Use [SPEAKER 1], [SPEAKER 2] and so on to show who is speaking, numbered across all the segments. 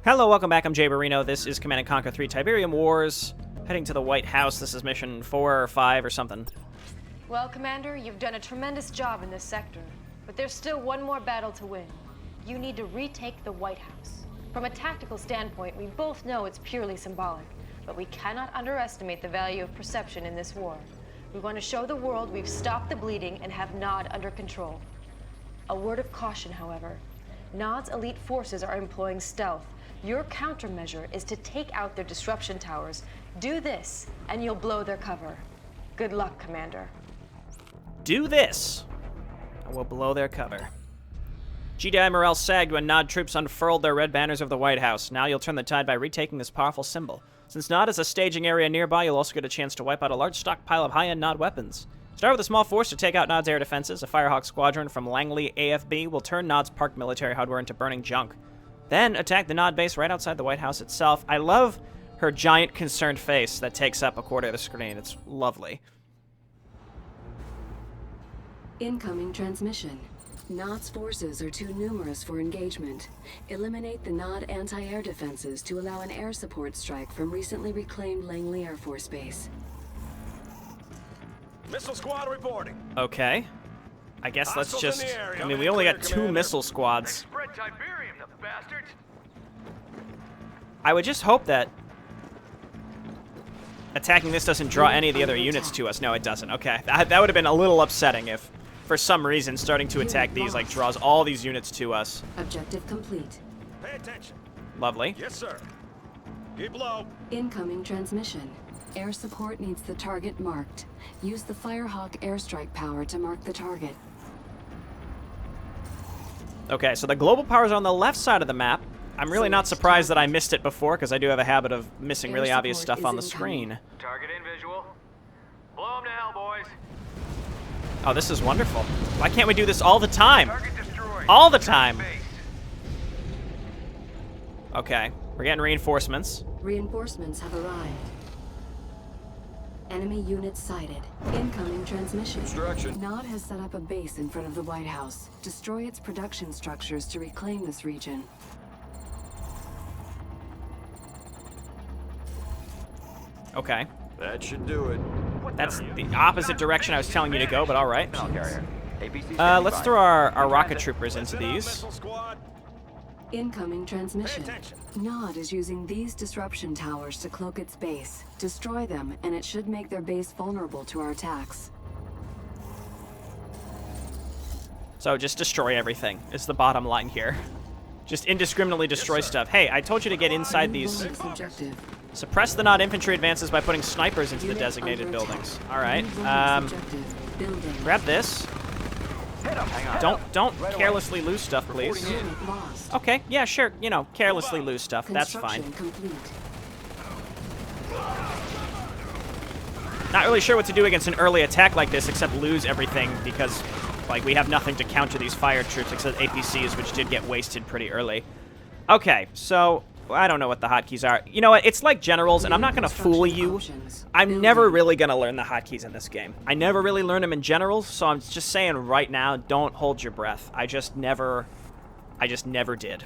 [SPEAKER 1] Hello, welcome back. I'm JayborinoPlays. This is Command & Conquer 3 Tiberium Wars. Heading to the White House. This is mission 4 or 5 or something.
[SPEAKER 2] Well, Commander, you've done a tremendous job in this sector. But there's still one more battle to win. You need to retake the White House. From a tactical standpoint, we both know it's purely symbolic. But we cannot underestimate the value of perception in this war. We want to show the world we've stopped the bleeding and have Nod under control. A word of caution, however. Nod's elite forces are employing stealth. Your countermeasure is to take out their disruption towers. Do this, and you'll blow their cover. Good luck, Commander.
[SPEAKER 1] Do this, and we'll blow their cover. GDI morale sagged when Nod troops unfurled their red banners over the White House. Now you'll turn the tide by retaking this powerful symbol. Since Nod is a staging area nearby, you'll also get a chance to wipe out a large stockpile of high-end Nod weapons. Start with a small force to take out Nod's air defenses. A Firehawk squadron from Langley AFB will turn Nod's parked military hardware into burning junk. Then attack the Nod base right outside the White House itself. I love her giant concerned face that takes up a quarter of the screen. It's lovely.
[SPEAKER 3] Incoming transmission. Nod's forces are too numerous for engagement. Eliminate the Nod anti-air defenses to allow an air support strike from recently reclaimed Langley Air Force Base.
[SPEAKER 4] Missile squad reporting.
[SPEAKER 1] Okay. I guess let's
[SPEAKER 4] Hostiles
[SPEAKER 1] just...
[SPEAKER 4] in the area.
[SPEAKER 1] I mean, we only got 2 missile squads.
[SPEAKER 4] Spread Tiberium, the bastards.
[SPEAKER 1] I would just hope that attacking this doesn't draw any of the other units to us. No, it doesn't. Okay. That would have been a little upsetting if, for some reason, starting to attack these, like, draws all these units to us.
[SPEAKER 3] Objective complete.
[SPEAKER 4] Pay attention.
[SPEAKER 1] Lovely.
[SPEAKER 4] Yes, sir. Keep low.
[SPEAKER 3] Incoming transmission. Air support needs the target marked. Use the Firehawk airstrike power to mark the target.
[SPEAKER 1] Okay, so the global power is on the left side of the map. I'm really not surprised that I missed it before, because I do have a habit of missing really obvious stuff on the screen.
[SPEAKER 4] Target in visual. Blow them to hell, boys.
[SPEAKER 1] Oh, this is wonderful. Why can't we do this all the time?
[SPEAKER 4] Target destroyed.
[SPEAKER 1] All the time.
[SPEAKER 4] Base.
[SPEAKER 1] Okay, we're getting reinforcements.
[SPEAKER 3] Reinforcements have arrived. Enemy units sighted. Incoming transmission.
[SPEAKER 4] Construction.
[SPEAKER 3] Nod has set up a base in front of the White House. Destroy its production structures to reclaim this region.
[SPEAKER 1] Okay.
[SPEAKER 4] That should do it.
[SPEAKER 1] That's the opposite direction I was telling you to go, but all right. Let's throw our rocket troopers into these.
[SPEAKER 4] Missile squad.
[SPEAKER 3] Incoming transmission.
[SPEAKER 4] Pay attention.
[SPEAKER 3] Nod is using these disruption towers to cloak its base. Destroy them, and it should make their base vulnerable to our attacks.
[SPEAKER 1] So just destroy everything is the bottom line here. Just indiscriminately destroy stuff. Hey, I told you to get inside these.
[SPEAKER 3] Bonus objective.
[SPEAKER 1] Suppress the Nod infantry advances by putting snipers into the designated buildings. All right.
[SPEAKER 3] Bonus objective. Building.
[SPEAKER 1] Grab this. Don't carelessly lose stuff, please.
[SPEAKER 3] Unit lost.
[SPEAKER 1] Okay, yeah, sure. You know, carelessly lose stuff. That's fine.
[SPEAKER 3] Construction complete.
[SPEAKER 1] Not really sure what to do against an early attack like this, except lose everything because, like, we have nothing to counter these fire troops except APCs, which did get wasted pretty early. Okay, so I don't know what the hotkeys are. You know what? It's like generals, and I'm not going to fool you. I'm never really going to learn the hotkeys in this game. I never really learn them in generals, so I'm just saying right now, don't hold your breath. I just never did.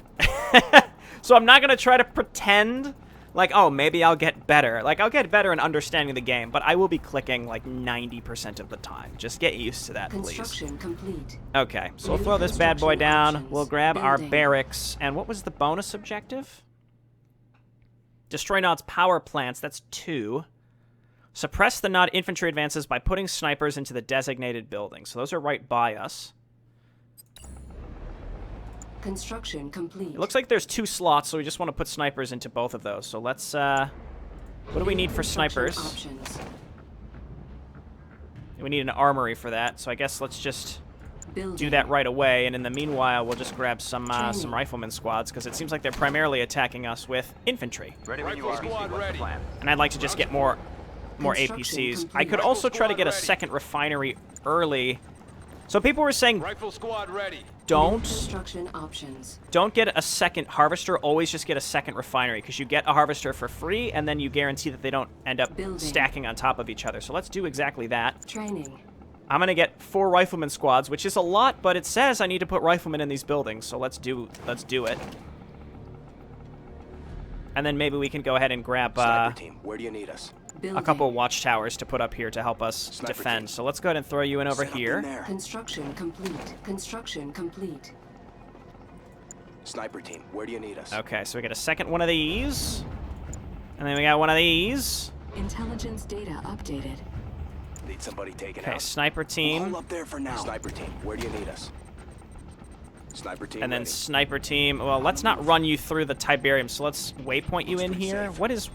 [SPEAKER 1] So I'm not going to try to pretend like, oh, maybe I'll get better. Like, I'll get better in understanding the game, but I will be clicking like 90% of the time. Just get used to that, please.
[SPEAKER 3] Construction complete.
[SPEAKER 1] Okay, so we'll throw this bad boy down. We'll grab our barracks. And what was the bonus objective? Destroy Nod's power plants. That's 2. Suppress the Nod infantry advances by putting snipers into the designated buildings. So those are right by us.
[SPEAKER 3] Construction complete.
[SPEAKER 1] It looks like there's 2 slots, so we just want to put snipers into both of those. So let's, what do we need for snipers?
[SPEAKER 3] Options.
[SPEAKER 1] We need an armory for that, so I guess let's just
[SPEAKER 3] Building.
[SPEAKER 1] do that right away. And in the meanwhile, we'll just grab some rifleman squads, because it seems like they're primarily attacking us with infantry.
[SPEAKER 4] Ready when you are. Squad ready.
[SPEAKER 1] And I'd like to just get more APCs. I could also try to get a second refinery early. So people were saying,
[SPEAKER 4] Rifle squad ready.
[SPEAKER 3] Construction options.
[SPEAKER 1] don't get a second harvester, always just get a second refinery, because you get a harvester for free, and then you guarantee that they don't end up stacking on top of each other. So let's do exactly that.
[SPEAKER 3] Training.
[SPEAKER 1] I'm going to get 4 rifleman squads, which is a lot, but it says I need to put riflemen in these buildings, so let's do it. And then maybe we can go ahead and grab
[SPEAKER 5] Sniper team, where do you need us?
[SPEAKER 1] a couple watchtowers to put up here to help us defend. So let's go ahead and throw you in over here.
[SPEAKER 3] Construction complete. Construction complete.
[SPEAKER 5] Sniper team, where do you need us?
[SPEAKER 1] Okay, so we got a second one of these. And then we got one of these.
[SPEAKER 3] Intelligence data updated.
[SPEAKER 5] Need somebody taken
[SPEAKER 1] Okay,
[SPEAKER 5] out.
[SPEAKER 1] sniper team.
[SPEAKER 5] Hold up there for now. Sniper team, where do you need us? Sniper team.
[SPEAKER 1] And then
[SPEAKER 5] ready.
[SPEAKER 1] sniper team. Well, let's not run you through the Tiberium, so let's waypoint you in here. What is...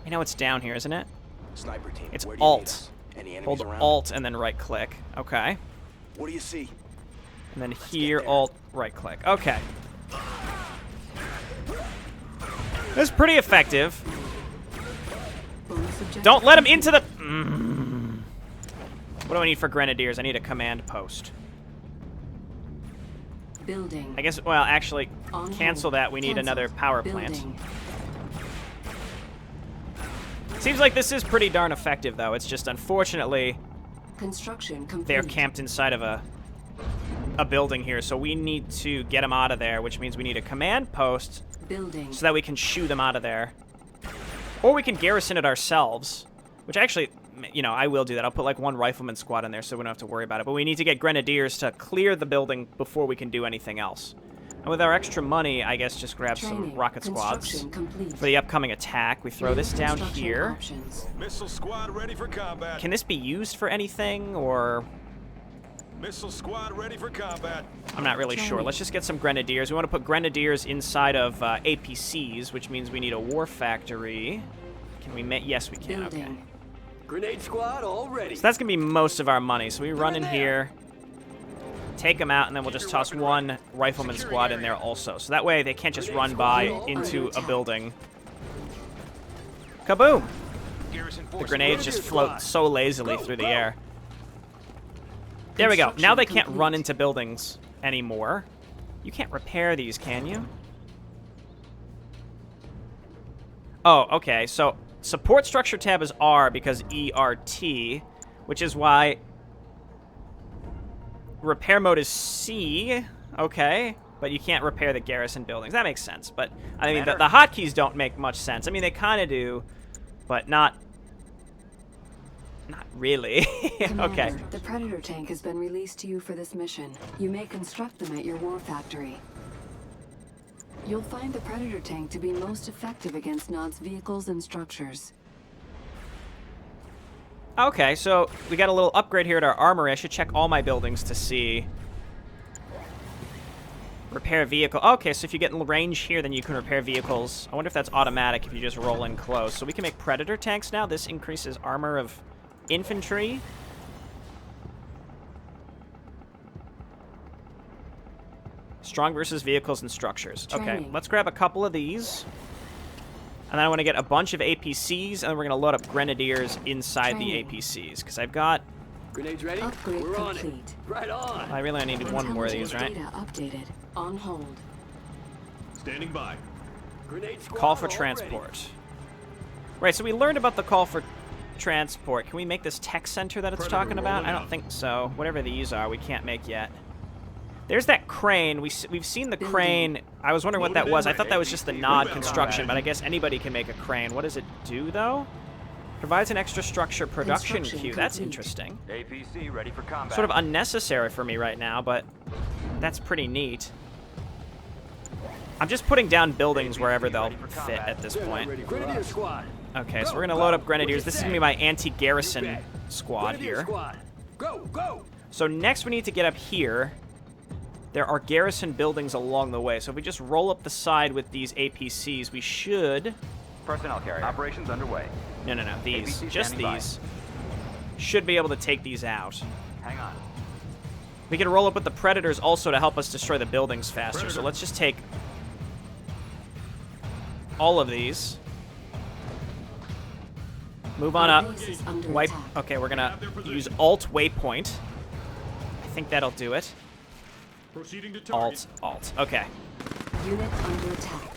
[SPEAKER 1] You know it's down here, isn't it?
[SPEAKER 5] Sniper team,
[SPEAKER 1] It's
[SPEAKER 5] where do you need
[SPEAKER 1] Alt.
[SPEAKER 5] us? Any enemies
[SPEAKER 1] Hold
[SPEAKER 5] around?
[SPEAKER 1] Alt and then right click. Okay.
[SPEAKER 5] What do you see?
[SPEAKER 1] And then here, Alt, right click. Okay. That's pretty effective. Don't let him into the... What do I need for grenadiers? I need a command post.
[SPEAKER 3] Building.
[SPEAKER 1] I guess, well, actually,
[SPEAKER 3] On
[SPEAKER 1] cancel
[SPEAKER 3] hold.
[SPEAKER 1] that. We need
[SPEAKER 3] Cancelled.
[SPEAKER 1] another power plant.
[SPEAKER 3] Building.
[SPEAKER 1] Seems like this is pretty darn effective, though. It's just, unfortunately,
[SPEAKER 3] Construction complete.
[SPEAKER 1] they're camped inside of a building here, so we need to get them out of there, which means we need a command post
[SPEAKER 3] Building.
[SPEAKER 1] so that we can shoo them out of there. Or we can garrison it ourselves, which actually, you know, I will do that. I'll put like one rifleman squad in there so we don't have to worry about it. But we need to get grenadiers to clear the building before we can do anything else. And with our extra money, I guess just grab some
[SPEAKER 3] Training.
[SPEAKER 1] rocket squads
[SPEAKER 3] Construction complete.
[SPEAKER 1] for the upcoming attack. We throw this down
[SPEAKER 3] Construction
[SPEAKER 1] here.
[SPEAKER 3] options.
[SPEAKER 4] Missile squad ready for combat.
[SPEAKER 1] Can this be used for anything, or...
[SPEAKER 4] Missile squad ready for combat.
[SPEAKER 1] I'm not really sure. Let's just get some grenadiers. We want to put grenadiers inside of APCs, which means we need a war factory. Can we make... Yes, we can. Okay.
[SPEAKER 3] Building.
[SPEAKER 5] Grenade squad, all ready.
[SPEAKER 1] So that's going to be most of our money. So we run in here, take them out, and then we'll just toss one rifleman squad in there also. So that way they can't just run by into a building. Kaboom! The grenades just float so lazily through the air. There we go. Now they can't run into buildings anymore. You can't repair these, can you? Oh, okay. So support structure tab is R because ERT, which is why repair mode is C. Okay. But you can't repair the garrison buildings. That makes sense. But, I mean, the hotkeys don't make much sense. I mean, they kind of do, but not really. Okay.
[SPEAKER 3] Commander, the Predator tank has been released to you for this mission. You may construct them at your war factory. You'll find the Predator tank to be most effective against Nod's vehicles and structures.
[SPEAKER 1] Okay, so we got a little upgrade here at our armory. I should check all my buildings to see. Repair vehicle. Okay, so if you get in range here, then you can repair vehicles. I wonder if that's automatic if you just roll in close. So we can make Predator tanks now. This increases armor of infantry. Strong versus vehicles and structures. Okay,
[SPEAKER 3] Training.
[SPEAKER 1] let's grab a couple of these. And then I want to get a bunch of APCs, and then we're going to load up grenadiers inside
[SPEAKER 3] Training.
[SPEAKER 1] the APCs. Because I've got...
[SPEAKER 5] Grenades ready?
[SPEAKER 3] Upgrade
[SPEAKER 5] We're on it.
[SPEAKER 3] complete.
[SPEAKER 5] Right on.
[SPEAKER 1] I really only need one more of these, right?
[SPEAKER 3] Data updated. On hold.
[SPEAKER 4] Standing by.
[SPEAKER 5] Grenade squad.
[SPEAKER 1] Call for
[SPEAKER 5] all
[SPEAKER 1] transport. Right, so we learned about the call for transport. Can we make this tech center that it's
[SPEAKER 4] Predator
[SPEAKER 1] talking about?
[SPEAKER 4] rolling
[SPEAKER 1] I don't
[SPEAKER 4] out.
[SPEAKER 1] think so. Whatever these are, we can't make yet. There's that crane. We've seen the crane. I was wondering what that was. I thought that was just the Nod construction, but I guess anybody can make a crane. What does it do, though? Provides an extra structure production
[SPEAKER 3] Construction
[SPEAKER 1] queue. That's
[SPEAKER 3] complete.
[SPEAKER 1] interesting.
[SPEAKER 6] APC ready for combat.
[SPEAKER 1] Sort of unnecessary for me right now, but that's pretty neat. I'm just putting down buildings wherever they'll fit at this
[SPEAKER 5] They're not
[SPEAKER 1] point.
[SPEAKER 5] ready for Grenadier
[SPEAKER 6] us.
[SPEAKER 5] squad.
[SPEAKER 1] Okay, so
[SPEAKER 5] Go,
[SPEAKER 1] we're going to
[SPEAKER 5] go.
[SPEAKER 1] load up Grenadiers.
[SPEAKER 5] What
[SPEAKER 1] This
[SPEAKER 5] you
[SPEAKER 1] is going to
[SPEAKER 5] say?
[SPEAKER 1] be my anti-garrison
[SPEAKER 5] Move back.
[SPEAKER 1] squad
[SPEAKER 5] Grenadier
[SPEAKER 1] here.
[SPEAKER 5] squad. Go, go.
[SPEAKER 1] So next we need to get up here. There are garrison buildings along the way. So if we just roll up the side with these APCs, we should...
[SPEAKER 6] Personnel carrier. Operations underway.
[SPEAKER 1] No, these.
[SPEAKER 6] APC
[SPEAKER 1] Just
[SPEAKER 6] standing by.
[SPEAKER 1] these. Should be able to take these out.
[SPEAKER 6] Hang on.
[SPEAKER 1] We can roll up with the Predators also to help us destroy the buildings faster. So
[SPEAKER 4] Predator.
[SPEAKER 1] let's just take all of these. Move on up.
[SPEAKER 3] Base is under
[SPEAKER 1] Wipe.
[SPEAKER 3] attack.
[SPEAKER 1] Okay, we're gonna use Alt Waypoint. I think that'll do it.
[SPEAKER 4] Proceeding to target.
[SPEAKER 1] Alt. Okay.
[SPEAKER 3] Unit under attack.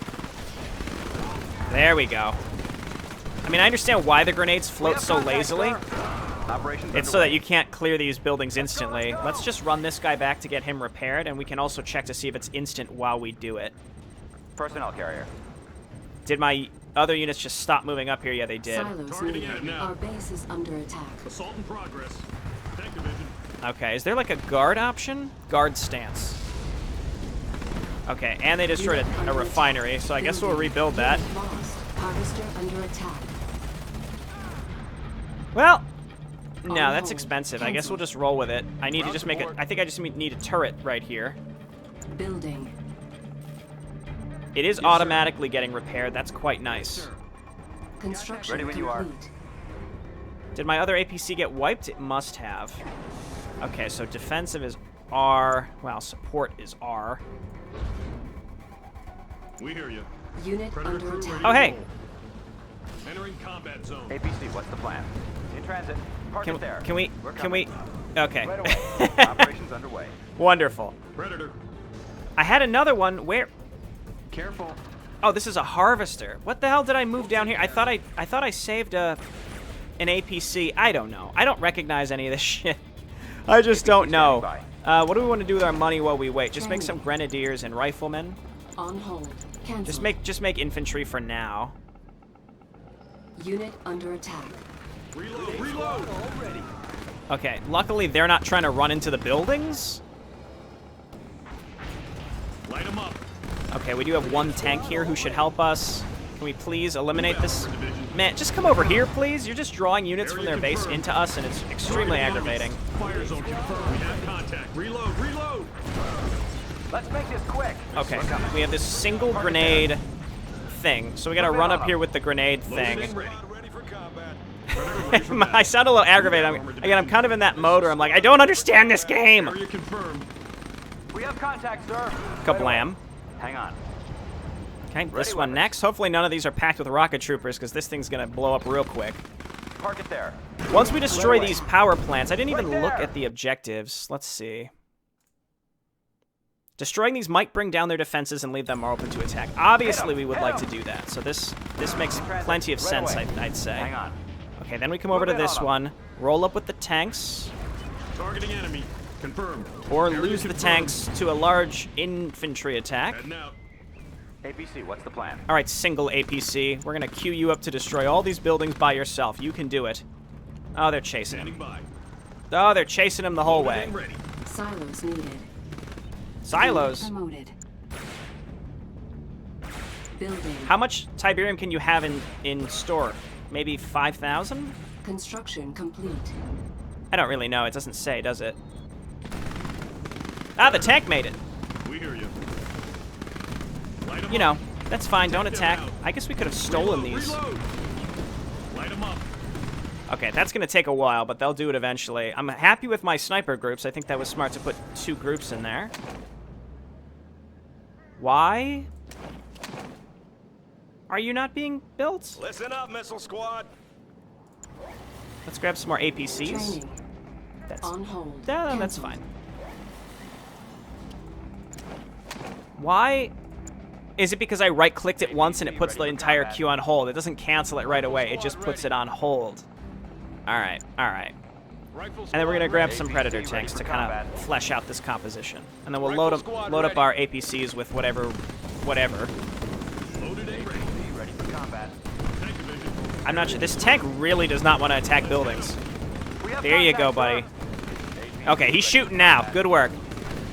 [SPEAKER 1] There we go. I mean, I understand why the grenades float so lazily.
[SPEAKER 6] Operations
[SPEAKER 1] It's so that
[SPEAKER 6] underway.
[SPEAKER 1] you can't clear these buildings instantly. Let's just run this guy back to get him repaired, and we can also check to see if it's instant while we do it.
[SPEAKER 6] Personnel carrier.
[SPEAKER 1] Did my other units just stop moving up here? Yeah, they did.
[SPEAKER 3] Silos
[SPEAKER 4] Targeting
[SPEAKER 3] needed.
[SPEAKER 4] it now.
[SPEAKER 3] Our base is under attack.
[SPEAKER 4] Assault in progress. Tank division.
[SPEAKER 1] Okay, is there like a guard option? Guard stance. Okay, and they destroyed a refinery, so I guess we'll rebuild that.
[SPEAKER 3] Unit lost. Harvester under attack.
[SPEAKER 1] Well, no,
[SPEAKER 3] On
[SPEAKER 1] that's
[SPEAKER 3] hold.
[SPEAKER 1] expensive. I guess
[SPEAKER 3] Cancel.
[SPEAKER 1] we'll just roll with it. I need to
[SPEAKER 4] Ground
[SPEAKER 1] just make it.
[SPEAKER 4] support.
[SPEAKER 1] I think I just need a turret right here.
[SPEAKER 3] Building.
[SPEAKER 1] It is automatically getting repaired. That's quite nice.
[SPEAKER 3] Construction
[SPEAKER 6] Ready when you are.
[SPEAKER 3] complete.
[SPEAKER 1] Did my other APC get wiped? It must have. Okay, so defensive is R. Wow, support is R.
[SPEAKER 4] We hear you.
[SPEAKER 3] Unit
[SPEAKER 4] Predator
[SPEAKER 3] under
[SPEAKER 4] crew
[SPEAKER 3] attack.
[SPEAKER 4] ready
[SPEAKER 1] Oh,
[SPEAKER 4] to
[SPEAKER 1] hey.
[SPEAKER 4] roll. Entering combat zone.
[SPEAKER 6] APC, what's the plan? In transit. Park it there.
[SPEAKER 1] Can we?
[SPEAKER 6] We're
[SPEAKER 1] Can we?
[SPEAKER 6] coming.
[SPEAKER 1] Okay.
[SPEAKER 6] Right away. Operations underway.
[SPEAKER 1] Wonderful.
[SPEAKER 4] Predator.
[SPEAKER 1] I had another one. Where?
[SPEAKER 6] Careful.
[SPEAKER 1] Oh, this is a harvester. What the hell did I move down here? I thought I saved an APC. I don't know. I don't recognize any of this shit. I just don't know. What do we want to do with our money while we wait? Just make some grenadiers and riflemen.
[SPEAKER 3] On hold. Cancel.
[SPEAKER 1] Just make infantry for now.
[SPEAKER 3] Unit under attack.
[SPEAKER 4] Reload. Reload.
[SPEAKER 1] Okay. Luckily, they're not trying to run into the buildings.
[SPEAKER 4] Light them up.
[SPEAKER 1] Okay, we do have one tank here who should help us. Can we please eliminate this? Man, just come over here, please. You're just drawing units from their base into us, and it's extremely aggravating.
[SPEAKER 4] Fire zone confirmed. We have contact. Reload. Reload.
[SPEAKER 6] Let's make this quick.
[SPEAKER 1] Okay, we have this single grenade thing, so we gotta run up here with the grenade
[SPEAKER 4] Loaded
[SPEAKER 1] thing.
[SPEAKER 4] and ready. Ready for combat. Predator ready for
[SPEAKER 1] I sound a little aggravated. I'm kind of in that mode where I'm like, I don't understand this game.
[SPEAKER 4] Area confirmed.
[SPEAKER 6] We have contact, sir.
[SPEAKER 1] Kablam.
[SPEAKER 6] Hang on.
[SPEAKER 1] Okay, this
[SPEAKER 6] Ready,
[SPEAKER 1] one
[SPEAKER 6] weapons.
[SPEAKER 1] next. Hopefully none of these are packed with rocket troopers, because this thing's gonna blow up real quick.
[SPEAKER 6] Park it there.
[SPEAKER 1] Once we destroy
[SPEAKER 6] Right away.
[SPEAKER 1] these power plants, I didn't even
[SPEAKER 6] Right
[SPEAKER 1] look
[SPEAKER 6] there.
[SPEAKER 1] at the objectives. Let's see. Destroying these might bring down their defenses and leave them more open to attack. Obviously, we would
[SPEAKER 6] Hit
[SPEAKER 1] like to
[SPEAKER 6] 'em.
[SPEAKER 1] do that. So this makes
[SPEAKER 6] In transit.
[SPEAKER 1] plenty of
[SPEAKER 6] Right
[SPEAKER 1] sense,
[SPEAKER 6] away.
[SPEAKER 1] I'd say.
[SPEAKER 6] Hang on.
[SPEAKER 1] Okay, then we come over to
[SPEAKER 6] Move in
[SPEAKER 1] this
[SPEAKER 6] on 'em.
[SPEAKER 1] one, roll up with the tanks,
[SPEAKER 4] Targeting enemy. Confirmed.
[SPEAKER 1] or
[SPEAKER 4] Area
[SPEAKER 1] lose the
[SPEAKER 4] confirmed.
[SPEAKER 1] tanks to a large infantry attack.
[SPEAKER 4] Heading out.
[SPEAKER 6] APC, what's the plan?
[SPEAKER 1] All right, single APC. We're gonna queue you up to destroy all these buildings by yourself. You can do it. Oh, they're chasing
[SPEAKER 4] Standing
[SPEAKER 1] him.
[SPEAKER 4] by.
[SPEAKER 1] Oh, they're chasing him the whole
[SPEAKER 4] Loaded
[SPEAKER 1] way.
[SPEAKER 4] and ready.
[SPEAKER 3] Silos needed.
[SPEAKER 1] Silos.
[SPEAKER 3] Unit promoted. Building.
[SPEAKER 1] How much Tiberium can you have in store? Maybe 5,000?
[SPEAKER 3] Construction complete.
[SPEAKER 1] I don't really know. It doesn't say, does it? Ah, the tank made it.
[SPEAKER 4] We hear you. Light 'em
[SPEAKER 1] You
[SPEAKER 4] up.
[SPEAKER 1] know, that's fine. Don't
[SPEAKER 4] Take them
[SPEAKER 1] attack.
[SPEAKER 4] out.
[SPEAKER 1] I guess we could have stolen
[SPEAKER 4] Reload,
[SPEAKER 1] these.
[SPEAKER 4] Reload. Light 'em up.
[SPEAKER 1] Okay, that's going to take a while, but they'll do it eventually. I'm happy with my sniper groups. I think that was smart to put 2 groups in there. Why are you not being built?
[SPEAKER 4] Listen up, missile squad.
[SPEAKER 1] Let's grab some more APCs.
[SPEAKER 3] Training.
[SPEAKER 1] That's,
[SPEAKER 3] On hold.
[SPEAKER 1] that's
[SPEAKER 3] Cancelled.
[SPEAKER 1] fine. Why? Is it because I right-clicked it once and it puts the entire queue on hold? It doesn't cancel it right away. It just puts it on hold. All right, all right.
[SPEAKER 4] Rifle
[SPEAKER 1] And then we're
[SPEAKER 4] squad
[SPEAKER 1] gonna grab
[SPEAKER 4] ready.
[SPEAKER 1] some
[SPEAKER 6] APC
[SPEAKER 1] Predator
[SPEAKER 6] ready
[SPEAKER 1] tanks
[SPEAKER 6] for
[SPEAKER 1] to kind
[SPEAKER 6] combat.
[SPEAKER 1] of flesh out this composition, and then we'll
[SPEAKER 4] Rifle
[SPEAKER 1] load up
[SPEAKER 4] squad
[SPEAKER 1] our
[SPEAKER 4] ready.
[SPEAKER 1] APCs with whatever.
[SPEAKER 4] Loaded and ready.
[SPEAKER 6] APC ready for combat.
[SPEAKER 4] Tank division.
[SPEAKER 1] I'm not sure. This tank really does not want to attack buildings.
[SPEAKER 6] We have
[SPEAKER 1] There you
[SPEAKER 6] contact,
[SPEAKER 1] go, buddy.
[SPEAKER 6] sir. APC
[SPEAKER 1] Okay, he's
[SPEAKER 6] ready
[SPEAKER 1] shooting
[SPEAKER 6] for
[SPEAKER 1] now.
[SPEAKER 6] combat.
[SPEAKER 1] Good work.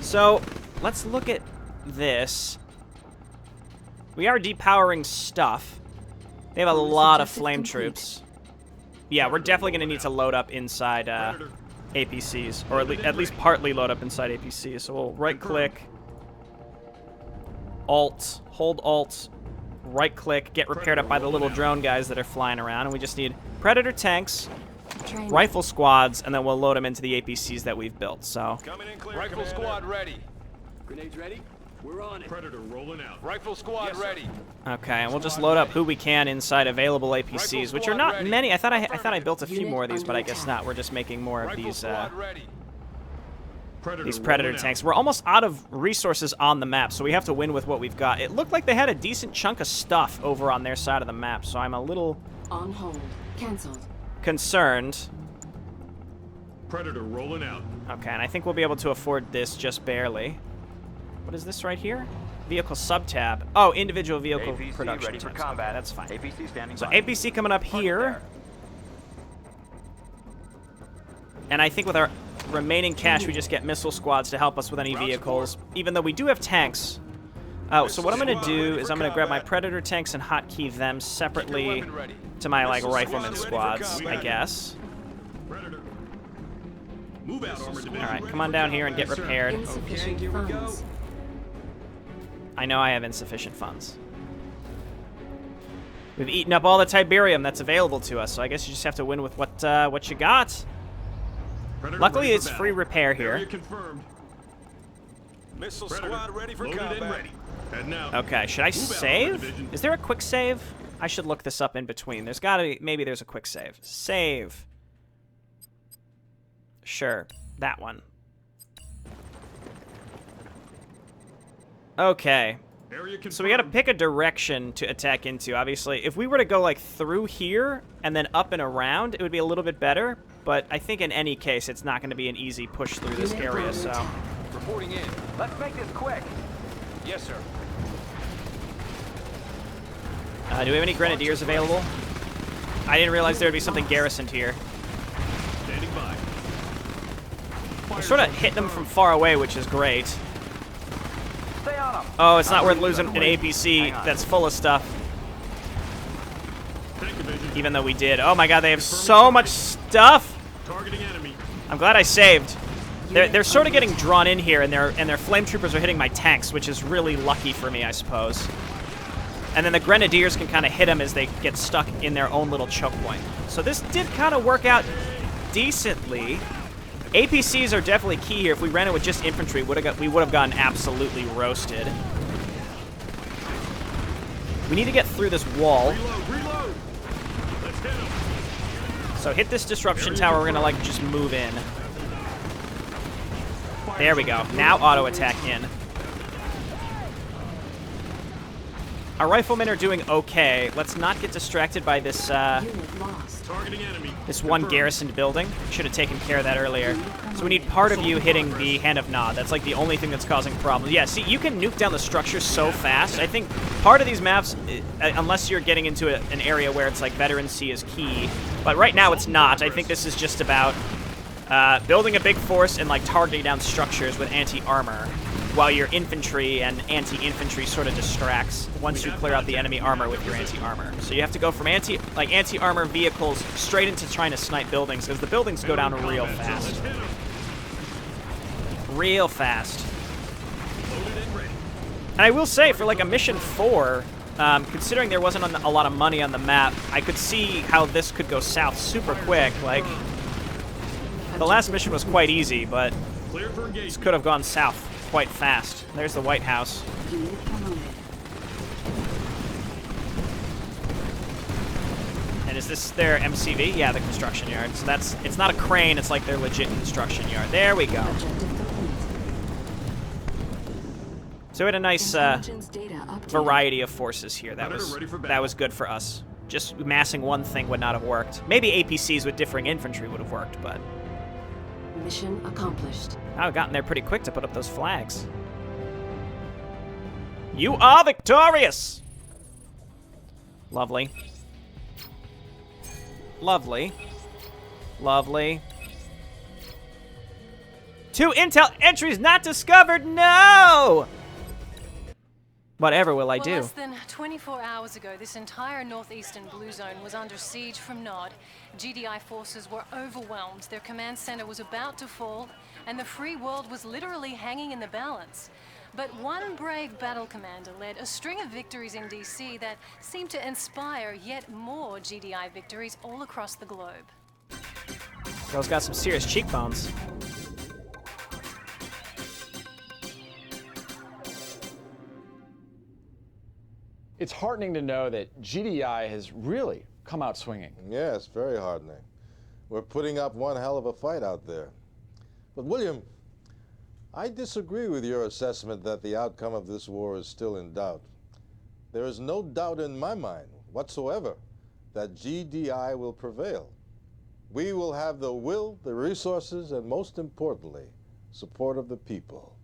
[SPEAKER 1] So let's look at this. We are depowering stuff. They have a
[SPEAKER 3] Bonus
[SPEAKER 1] lot of
[SPEAKER 3] objective
[SPEAKER 1] flame
[SPEAKER 3] complete.
[SPEAKER 1] troops. Yeah, we're definitely going to need to load up inside
[SPEAKER 4] Predator.
[SPEAKER 1] APCs, or at least partly load up inside APCs. So we'll right-click, Alt, hold Alt, right-click, get repaired up by the little drone guys that are flying around, and we just need Predator tanks,
[SPEAKER 3] Training.
[SPEAKER 1] rifle squads, and then we'll load them into the APCs that we've built. So
[SPEAKER 4] Coming in clear.
[SPEAKER 7] Rifle
[SPEAKER 4] Commander.
[SPEAKER 7] squad ready. Grenades ready? We're on it.
[SPEAKER 4] Predator rolling out.
[SPEAKER 7] Rifle squad ready.
[SPEAKER 1] okay, and we'll just load up who we can inside available APCs, which are
[SPEAKER 7] squad
[SPEAKER 1] not
[SPEAKER 7] ready.
[SPEAKER 1] many. I thought I built a few
[SPEAKER 3] Unit
[SPEAKER 1] more of these, but I
[SPEAKER 3] under
[SPEAKER 1] guess
[SPEAKER 3] attack.
[SPEAKER 1] not. We're just making more of
[SPEAKER 7] Rifle
[SPEAKER 1] these
[SPEAKER 7] squad ready.
[SPEAKER 1] these Predator
[SPEAKER 4] rolling out.
[SPEAKER 1] tanks. We're almost out of resources on the map, so we have to win with what we've got. It looked like they had a decent chunk of stuff over on their side of the map, so I'm a little
[SPEAKER 3] On hold. Cancelled.
[SPEAKER 1] concerned.
[SPEAKER 4] Predator rolling out.
[SPEAKER 1] Okay, and I think we'll be able to afford this just barely. What is this right here? Vehicle sub-tab. Oh, individual vehicle
[SPEAKER 6] APC
[SPEAKER 1] production
[SPEAKER 6] ready for
[SPEAKER 1] tabs.
[SPEAKER 6] combat.
[SPEAKER 1] Okay, that's fine.
[SPEAKER 6] APC standing
[SPEAKER 1] So
[SPEAKER 6] by.
[SPEAKER 1] APC coming up
[SPEAKER 6] Target
[SPEAKER 1] here.
[SPEAKER 6] there.
[SPEAKER 1] And I think with our remaining cash, we just get missile squads to help us with any vehicles, even though we do have tanks. Oh, so what I'm going to do is I'm going to grab my Predator tanks and hotkey them separately to my, like, rifleman squads, I guess.
[SPEAKER 4] Predator. Move out, armor division.
[SPEAKER 1] All right, come on down here and get repaired.
[SPEAKER 3] Insufficient
[SPEAKER 4] here we go.
[SPEAKER 3] funds.
[SPEAKER 1] I know I have insufficient funds. We've eaten up all the Tiberium that's available to us, so I guess you just have to win with what you got.
[SPEAKER 4] Predator
[SPEAKER 1] Luckily,
[SPEAKER 4] ready for
[SPEAKER 1] it's
[SPEAKER 4] battle.
[SPEAKER 1] free repair
[SPEAKER 4] Area
[SPEAKER 1] here.
[SPEAKER 4] confirmed.
[SPEAKER 7] Missile
[SPEAKER 4] Predator,
[SPEAKER 7] squad ready for
[SPEAKER 4] loaded
[SPEAKER 7] combat.
[SPEAKER 4] and ready. Heading out.
[SPEAKER 1] Okay, should I
[SPEAKER 4] Move out, armor
[SPEAKER 1] save?
[SPEAKER 4] division.
[SPEAKER 1] Is there a quick save? I should look this up in between. There's gotta be, maybe there's a quick save. Save. Sure, that one. Okay,
[SPEAKER 4] Area confirmed.
[SPEAKER 1] so we gotta pick a direction to attack into, obviously. If we were to go, like, through here and then up and around, it would be a little bit better. But I think in any case, it's not gonna be an easy push through this area, so...
[SPEAKER 7] Reporting in.
[SPEAKER 6] Let's make this quick.
[SPEAKER 7] Yes, sir.
[SPEAKER 1] do we have any Grenadiers available? I didn't realize there would be something garrisoned here.
[SPEAKER 4] Standing by.
[SPEAKER 1] We're sort of hitting them from far away, which is great.
[SPEAKER 6] Stay on them.
[SPEAKER 1] Oh, it's not worth losing an APC
[SPEAKER 6] Hang on.
[SPEAKER 1] that's full of stuff.
[SPEAKER 4] Tank division.
[SPEAKER 1] Even though we did. Oh my god, they have so much stuff!
[SPEAKER 4] Targeting enemy.
[SPEAKER 1] I'm glad I saved. They're sort of getting drawn in here, and their flame troopers are hitting my tanks, which is really lucky for me, I suppose. And then the Grenadiers can kind of hit them as they get stuck in their own little choke point. So this did kind of work out decently. APCs are definitely key here. If we ran it with just infantry, we would have gotten absolutely roasted. We need to get through this wall.
[SPEAKER 4] Reload, reload. Let's hit him.
[SPEAKER 1] So hit this disruption tower. We're gonna like just move in. There we go. Now auto attack in. Our riflemen are doing okay. Let's not get distracted by this
[SPEAKER 3] Unit lost.
[SPEAKER 4] Targeting enemy.
[SPEAKER 1] this one garrisoned building. Should have taken care of that earlier. So we need part of you hitting the Hand of Nod. That's like the only thing that's causing problems. Yeah, see, you can nuke down the structure so fast. I think part of these maps, unless you're getting into an area where it's like veterancy is key, but right now it's not. I think this is just about building a big force and like targeting down structures with anti-armor, while your infantry and anti-infantry sort of distracts once you clear out the enemy armor with your anti-armor. So you have to go from anti-armor vehicles straight into trying to snipe buildings, because the buildings go down real fast.
[SPEAKER 4] Let's hit him.
[SPEAKER 1] Real fast.
[SPEAKER 4] Loaded and ready.
[SPEAKER 1] And I will say, for like a mission 4, considering there wasn't a lot of money on the map, I could see how this could go south super quick. Like, the last mission was quite easy, but
[SPEAKER 4] Clear for
[SPEAKER 1] this
[SPEAKER 4] engagement.
[SPEAKER 1] could have gone south quite fast. There's the White House.
[SPEAKER 3] Unit promoted.
[SPEAKER 1] And is this their MCV? Yeah, the construction yard. So it's not a crane, it's like their legit construction yard. There we go.
[SPEAKER 3] Objective complete.
[SPEAKER 1] So we had a nice
[SPEAKER 3] Intelligence data updated.
[SPEAKER 1] variety of forces here. That
[SPEAKER 4] Predator ready for
[SPEAKER 1] was
[SPEAKER 4] battle.
[SPEAKER 1] good for us. Just massing one thing would not have worked. Maybe APCs with differing infantry would have worked, but
[SPEAKER 3] Mission accomplished.
[SPEAKER 1] I've gotten there pretty quick to put up those flags. You are victorious! Lovely. Lovely. Lovely. 2 intel entries not discovered, no! Whatever will I
[SPEAKER 2] Well,
[SPEAKER 1] do?
[SPEAKER 2] less than 24 hours ago, this entire northeastern blue zone was under siege from Nod. GDI forces were overwhelmed, their command center was about to fall, and the free world was literally hanging in the balance. But one brave battle commander led a string of victories in DC that seemed to inspire yet more GDI victories all across the globe.
[SPEAKER 1] Girl's got some serious cheekbones.
[SPEAKER 8] It's heartening to know that GDI has really come out swinging.
[SPEAKER 9] Yes, very heartening. We're putting up one hell of a fight out there. But William, I disagree with your assessment that the outcome of this war is still in doubt. There is no doubt in my mind whatsoever that GDI will prevail. We will have the will, the resources, and most importantly, support of the people.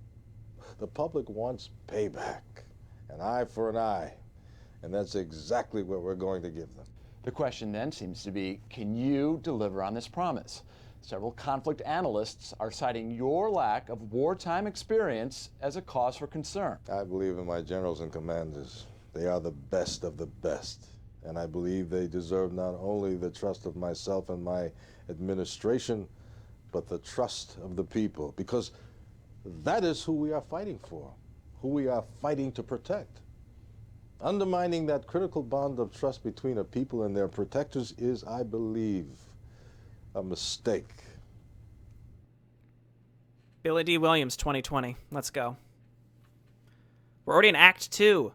[SPEAKER 9] The public wants payback. An eye for an eye. And that's exactly what we're going to give them.
[SPEAKER 8] The question then seems to be, can you deliver on this promise? Several conflict analysts are citing your lack of wartime experience as a cause for concern.
[SPEAKER 9] I believe in my generals and commanders. They are the best of the best. And I believe they deserve not only the trust of myself and my administration, but the trust of the people. Because that is who we are fighting for, who we are fighting to protect. Undermining that critical bond of trust between a people and their protectors is, I believe, a mistake.
[SPEAKER 1] Billy D. Williams, 2020. Let's go. We're already in Act 2.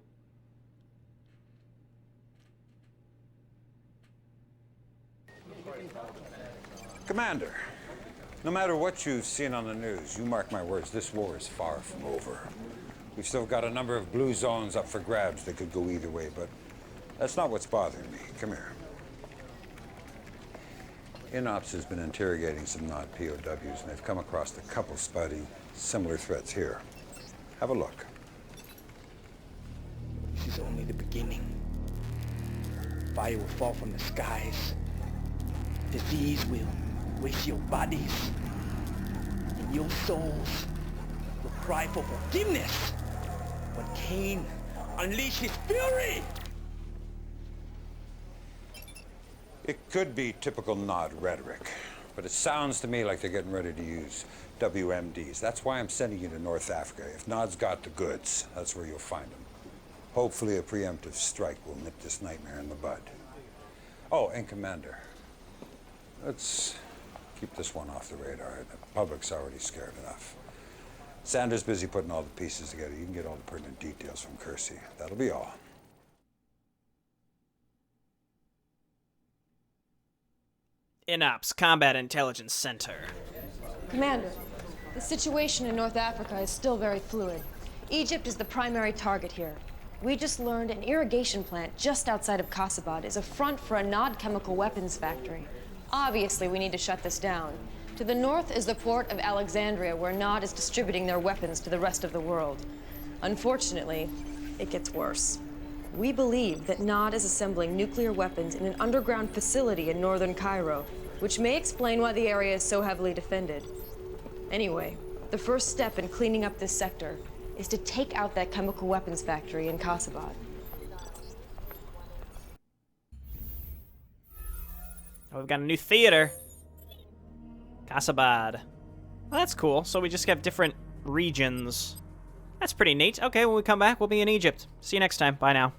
[SPEAKER 10] Commander, no matter what you've seen on the news, you mark my words, this war is far from over. We've still got a number of blue zones up for grabs that could go either way, but that's not what's bothering me. Come here. INOPS has been interrogating some Nod POWs, and they've come across a couple spouting similar threats here. Have a look.
[SPEAKER 11] This is only the beginning. Fire will fall from the skies. Disease will waste your bodies. And your souls will cry for forgiveness when Cain unleashed his fury!
[SPEAKER 10] It could be typical Nod rhetoric, but it sounds to me like they're getting ready to use WMDs. That's why I'm sending you to North Africa. If Nod's got the goods, that's where you'll find them. Hopefully a preemptive strike will nip this nightmare in the bud. Oh, and Commander, let's keep this one off the radar. The public's already scared enough. Sanders busy putting all the pieces together. You can get all the pertinent details from Kersey. That'll be all.
[SPEAKER 1] INOPS, Combat Intelligence Center.
[SPEAKER 2] Commander, the situation in North Africa is still very fluid. Egypt is the primary target here. We just learned an irrigation plant just outside of Kasabad is a front for a Nod chemical weapons factory. Obviously, we need to shut this down. To the north is the port of Alexandria, where Nod is distributing their weapons to the rest of the world. Unfortunately, it gets worse. We believe that Nod is assembling nuclear weapons in an underground facility in northern Cairo, which may explain why the area is so heavily defended. Anyway, the first step in cleaning up this sector is to take out that chemical weapons factory in Kasabad.
[SPEAKER 1] Oh, we've got a new theater. Kasabad. Well, that's cool. So we just have different regions. That's pretty neat. Okay, when we come back, we'll be in Egypt. See you next time. Bye now.